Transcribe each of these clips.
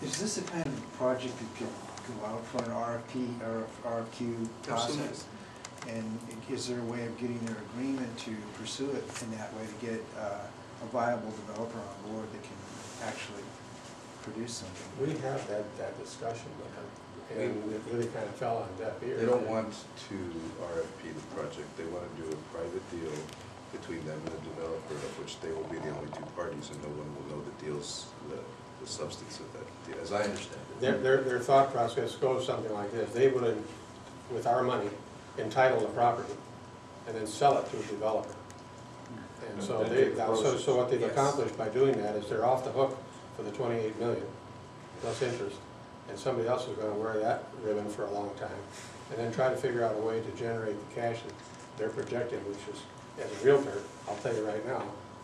Is this the kind of project that could go out for an RFP or RFQ process? And is there a way of getting their agreement to pursue it in that way to get a viable developer on board that can actually produce something? We have that discussion, and it really kind of fell on deaf ears. They don't want to RFP the project. They want to do a private deal between them and the developer, of which they will be the only two parties, and no one will know the deals, the substance of that deal, as I understand it. Their thought process goes something like this. They would, with our money, entitle the property and then sell it to a developer. And so so what they've accomplished by doing that is they're off the hook for the $28 million plus interest, and somebody else is going to wear that ribbon for a long time, and then try to figure out a way to generate the cash that they're projecting, which is, as a realtor, I'll tell you right now,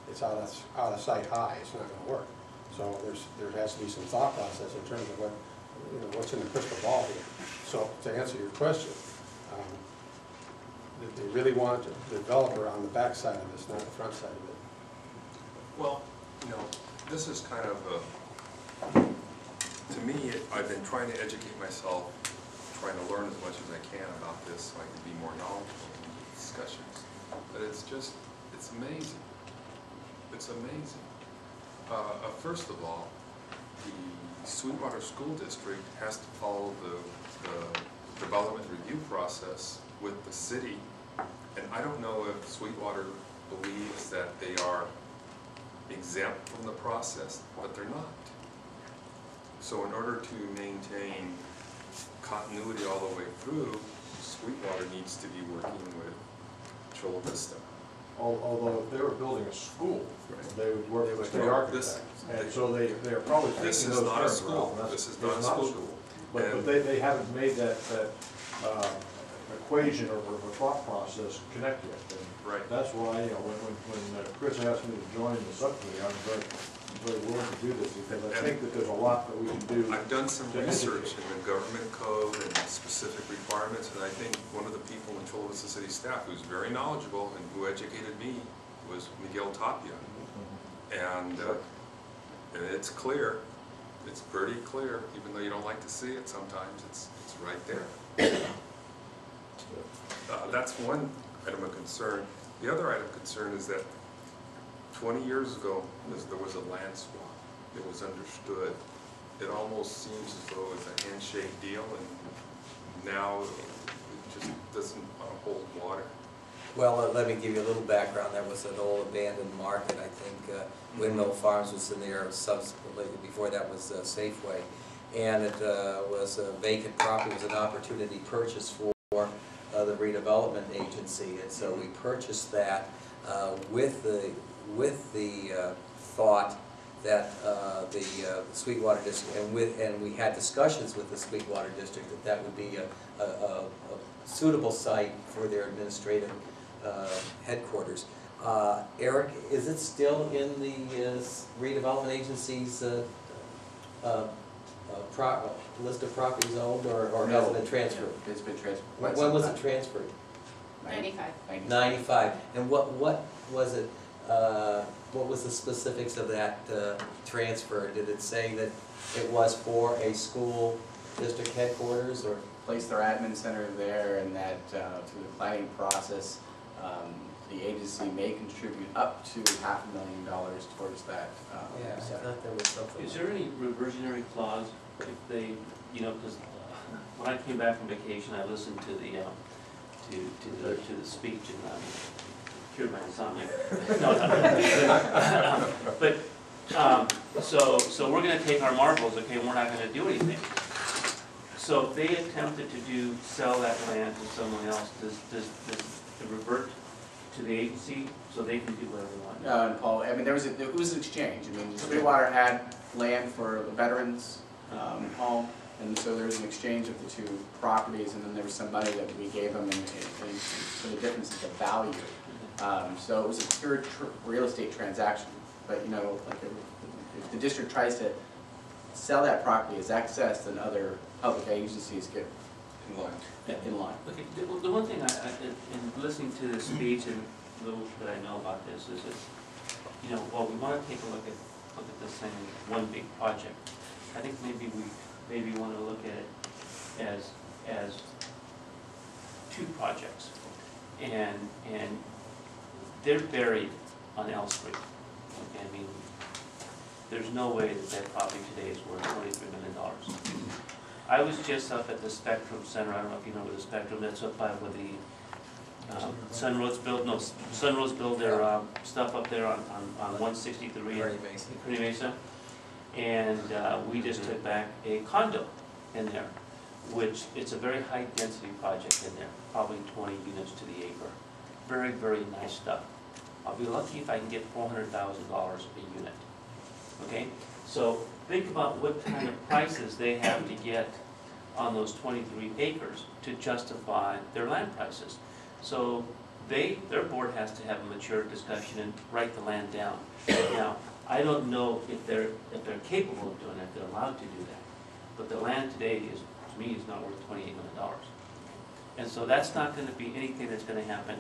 it's out of sight high. It's not going to work. So there has to be some thought process in terms of what's in the crystal ball here. So to answer your question, they really want the developer on the back side of this, not the front side of it. Well, this is kind of to me, I've been trying to educate myself, trying to learn as much as I can about this so I can be more knowledgeable in discussions. But it's amazing. It's amazing. First of all, the Sweetwater School District has to follow the development review process with the city, and I don't know if Sweetwater believes that they are exempt from the process, but they're not. So in order to maintain continuity all the way through, Sweetwater needs to be working with Chula Vista. Although if they were building a school, right, they would work with the architect. And so they're probably thinking this is those not a terms. school. This is not a school. But they haven't made that equation or thought process connect yet. And right. That's why, when Chris asked me to join the subcommittee, I'm very willing to do this, because I think that there's a lot that we can do. I've done some research in the government code and specific requirements, and I think one of the people in Chula Vista City staff who's very knowledgeable and who educated me was Miguel Tapia. And it's clear, it's pretty clear, even though you don't like to see it sometimes, it's right there. That's one item of concern. The other item of concern is that 20 years ago, there was a land swap. It was understood. It almost seems as though it's a handshake deal, and now it just doesn't hold water. Well, let me give you a little background. That was an old abandoned market. I think Windmill Farms was in there subsequently. Before that was Safeway. And it was a vacant property. It was an opportunity purchase for the redevelopment agency. And so we purchased that with the thought that the Sweetwater District, and we had discussions with the Sweetwater District that would be a suitable site for their administrative headquarters. Eric, is it still in the redevelopment agency's list of properties owned, or has it been transferred? It's been transferred. When was it transferred? 95. 95. And what was it? What was the specifics of that transfer? Did it say that it was for a school district headquarters, or place their admin center there, and that through the planning process, the agency may contribute up to $500,000 towards that. yeah, I thought there was something. Is there any reversionary clause if they, because when I came back from vacation, I listened to the to the speech and cured my insomnia. No. But so we're going to take our marbles, okay, and we're not going to do anything. So if they attempted to sell that land to someone else, does it revert to the agency so they can do whatever they want? Paul, I mean, it was an exchange. I mean, Sweetwater had land for the veterans home, and so there was an exchange of the two properties, and then there was some money that we gave them for the difference of the value. So it was a pure real estate transaction. But like if the district tries to sell that property as excess, then other public agencies get in line. Okay, the one thing in listening to the speech and little that I know about this is that, well, we want to take a look at this thing as one big project. I think maybe want to look at it as two projects. And they're buried on L Street. Okay, I mean, there's no way that property today is worth $23 million. I was just up at the Spectrum Center, I don't know if you know where the Spectrum, that's up by where the Sunroads build their stuff up there on 163 Pretty amazing. Pretty Mesa. And we just took back a condo in there, which it's a very high density project in there, probably 20 units to the acre. Very, very nice stuff. I'll be lucky if I can get $400,000 a unit. Okay, so think about what kind of prices they have to get on those 23 acres to justify their land prices. So their board has to have a mature discussion and write the land down. Now, I don't know if they're capable of doing it, if they're allowed to do that. But the land today is, to me, is not worth $28 million. And so that's not going to be anything that's going to happen,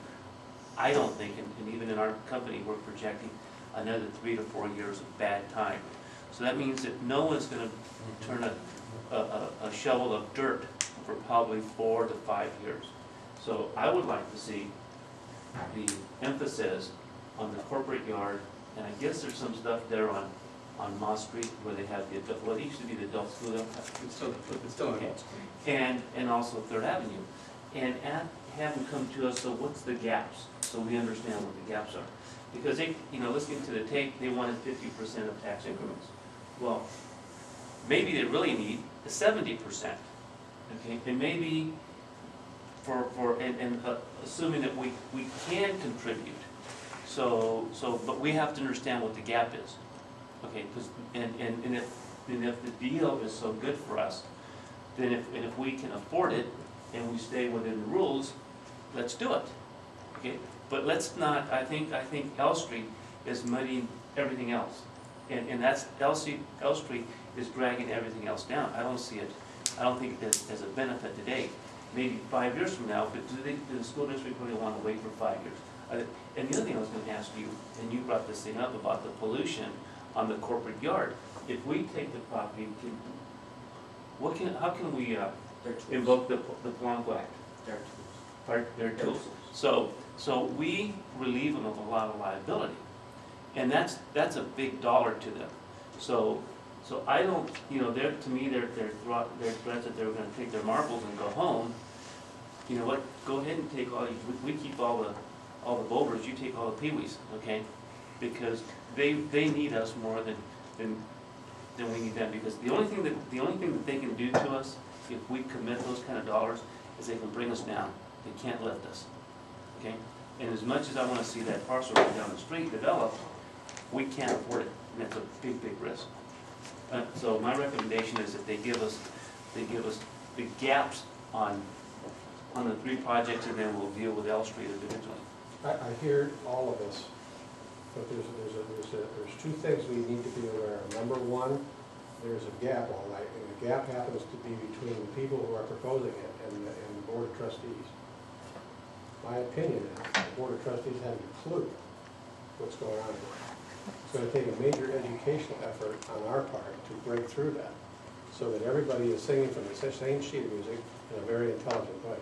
I don't think, and even in our company, we're projecting another 3 to 4 years of bad time. So that means that no one's going to turn a shovel of dirt for probably 4 to 5 years. So I would like to see the emphasis on the corporate yard, and I guess there's some stuff there on Moss Street where they have the, well, it used to be the adult school. It's still an adult school. And also Third Avenue. And have them come to us, so what's the gaps? So we understand what the gaps are. Because they, listening to the tape, they wanted 50% of tax increments. Well, maybe they really need the 70%, okay? And maybe assuming that we can contribute. But we have to understand what the gap is, okay? Because if the deal is so good for us, then if we can afford it and we stay within the rules, let's do it, okay? But let's not. I think L Street is muddying everything else, and that's L Street is dragging everything else down. I don't see it. I don't think there's a benefit today. Maybe 5 years from now, but do the school district really want to wait for 5 years? And the other thing I was going to ask you, and you brought this thing up about the pollution on the corporate yard. If we take the property, how can we invoke the Blanco Act? Their tools. So we relieve them of a lot of liability, and that's a big dollar to them. So I don't, to me, their threats that they're going to take their marbles and go home. You know what? Go ahead and take all. We keep all the boulders. You take all the peewees, okay? Because they need us more than we need them. Because the only thing that they can do to us if we commit those kind of dollars is they can bring us down. They can't lift us, okay? And as much as I want to see that parcel right down the street developed, we can't afford it, and that's a big, big risk. So my recommendation is that they give us the gaps on the 3 projects, and then we'll deal with L Street individually. I hear all of this, but there's 2 things we need to be aware of. Number one, there's a gap, all right, and the gap happens to be between the people who are proposing it and the Board of Trustees. My opinion is the Board of Trustees haven't a clue what's going on here. It's going to take a major educational effort on our part to break through that, so that everybody is singing from the same sheet of music in a very intelligent way.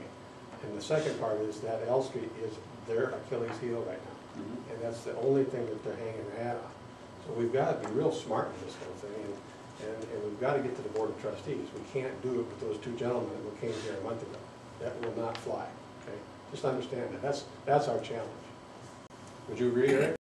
And the second part is that L Street is their Achilles heel right now, and that's the only thing that they're hanging their hat on. So we've got to be real smart in this whole thing, and we've got to get to the Board of Trustees. We can't do it with those 2 gentlemen that came here a month ago. That will not fly, okay? Just understand that. That's our challenge. Would you agree, Eric?